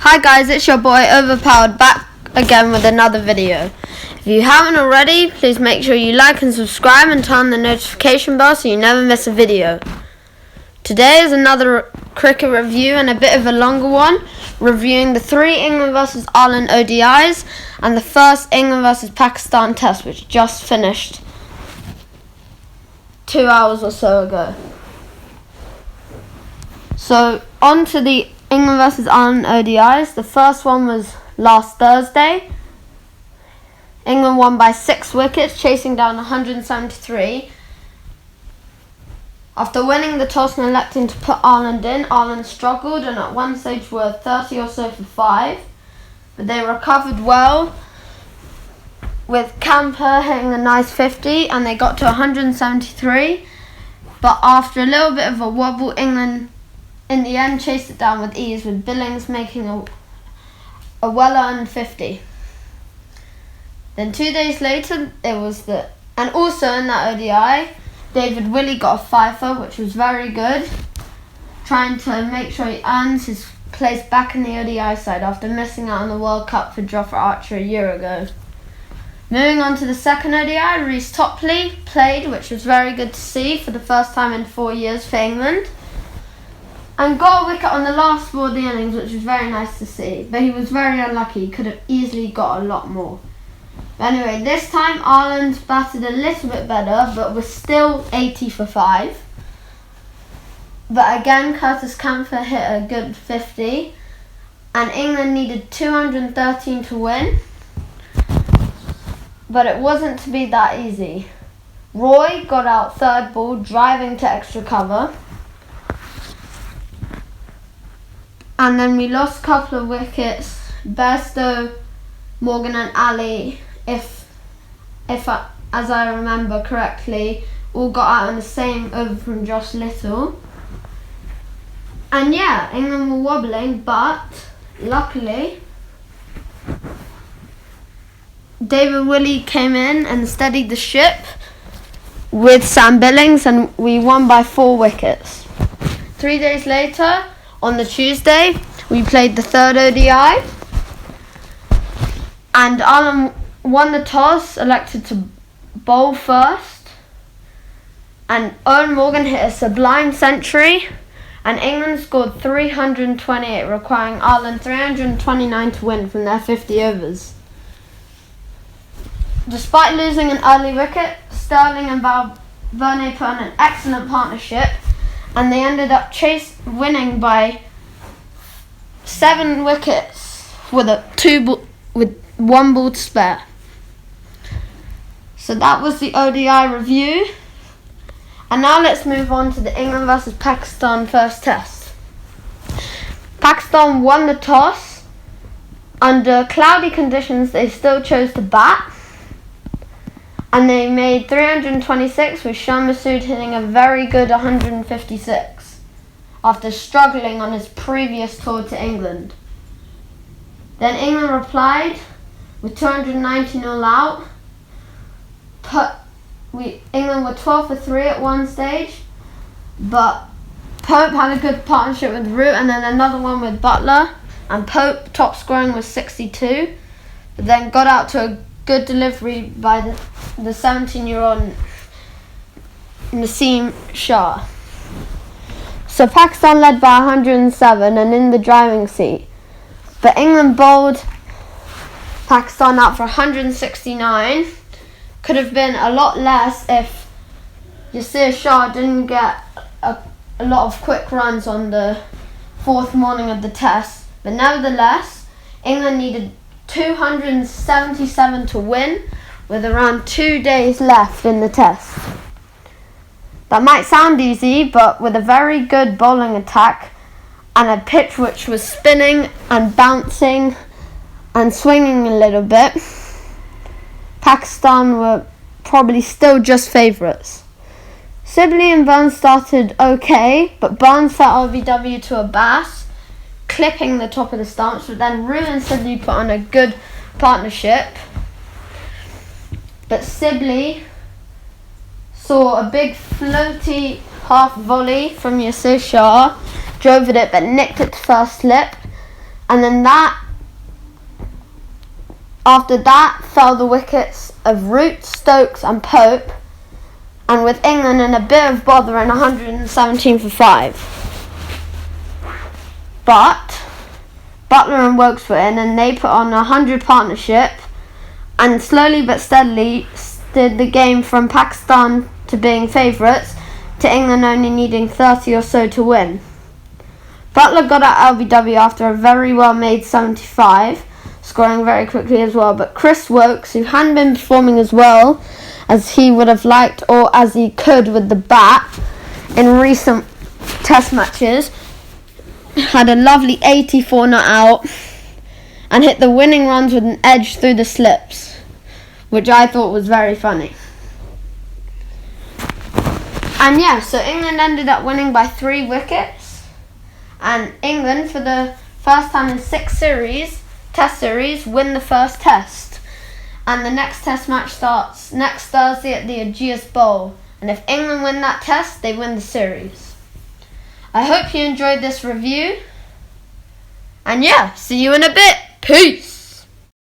Hi guys, it's your boy Overpowered back again with another video. If you haven't already, please make sure you like and subscribe and turn on the notification bell so you never miss a video. Today is another cricket review and a bit of a longer one, reviewing the 3 England vs Ireland ODIs and the first England vs Pakistan test, which just finished 2 hours or so ago. So on to the England vs Ireland ODIs. The first one was last Thursday. England won by 6 wickets, chasing down 173. After winning the toss and electing to put Ireland in, Ireland struggled and at one stage were 30 or so for 5. But they recovered well, with Camper hitting a nice 50 and they got to 173. But after a little bit of a wobble, England in the end chased it down with ease, with Billings making a well-earned 50. Then 2 days later, and also in that ODI, David Willey got a fifer, which was very good, trying to make sure he earns his place back in the ODI side after missing out on the World Cup for Jofra Archer a year ago. Moving on to the second ODI, Reece Topley played, which was very good to see for the first time in 4 years for England, and got a wicket on the last ball of the innings, which was very nice to see. But he was very unlucky. He could have easily got a lot more. But anyway, this time Ireland batted a little bit better, but was still 80 for 5. But again, Curtis Camphor hit a good 50. And England needed 213 to win. But it wasn't to be that easy. Roy got out third ball, driving to extra cover. And then we lost a couple of wickets. Bairstow, Morgan and Ali, if as I remember correctly, all got out on the same over from Josh Little. And yeah, England were wobbling, but luckily David Willey came in and steadied the ship with Sam Billings, and we won by 4 wickets. 3 days later, on the Tuesday, we played the third ODI, and Ireland won the toss, elected to bowl first, and Eoin Morgan hit a sublime century, and England scored 328, requiring Ireland 329 to win from their 50 overs. Despite losing an early wicket, Sterling and Valverde put on an excellent partnership, and they ended up winning by 7 wickets with 1 ball to spare. So that was the ODI review. And now let's move on to the England vs Pakistan first test. Pakistan won the toss. Under cloudy conditions, they still chose to bat. And they made 326, with Shan Masood hitting a very good 156 after struggling on his previous tour to England. Then England replied with 290 all out. England were 12 for 3 at one stage, but Pope had a good partnership with Root and then another one with Buttler, and Pope top scoring was 62, but then got out to a good delivery by the 17-year-old Naseem Shah. So Pakistan led by 107 and in the driving seat. But England bowled Pakistan out for 169. Could have been a lot less if Yasir Shah didn't get a lot of quick runs on the 4th morning of the test. But nevertheless, England needed 277 to win, with around 2 days left in the test. That might sound easy, but with a very good bowling attack and a pitch which was spinning and bouncing and swinging a little bit, Pakistan were probably still just favourites. Sibley and Burns started okay, but Burns felt LBW to a bass, clipping the top of the stumps, but then Root and Sibley put on a good partnership. But Sibley saw a big floaty half volley from Yasir Shah, drove at it but nicked it to first slip, And then after that fell the wickets of Root, Stokes and Pope, and with England in a bit of bother in 117 for 5. But Buttler and Woakes were in, and they put on a 100 partnership, and slowly but steadily steered the game from Pakistan to being favourites to England only needing 30 or so to win. Buttler got out LBW after a very well made 75, scoring very quickly as well, but Chris Woakes, who hadn't been performing as well as he would have liked or as he could with the bat in recent test matches, had a lovely 84 not out and hit the winning runs with an edge through the slips, which I thought was very funny. And yeah, so England ended up winning by 3 wickets, and England, for the first time in 6 test series, win the first test. And the next test match starts next Thursday at the Ageas Bowl, and if England win that test, they win the series. I hope you enjoyed this review, and yeah, see you in a bit. Peace!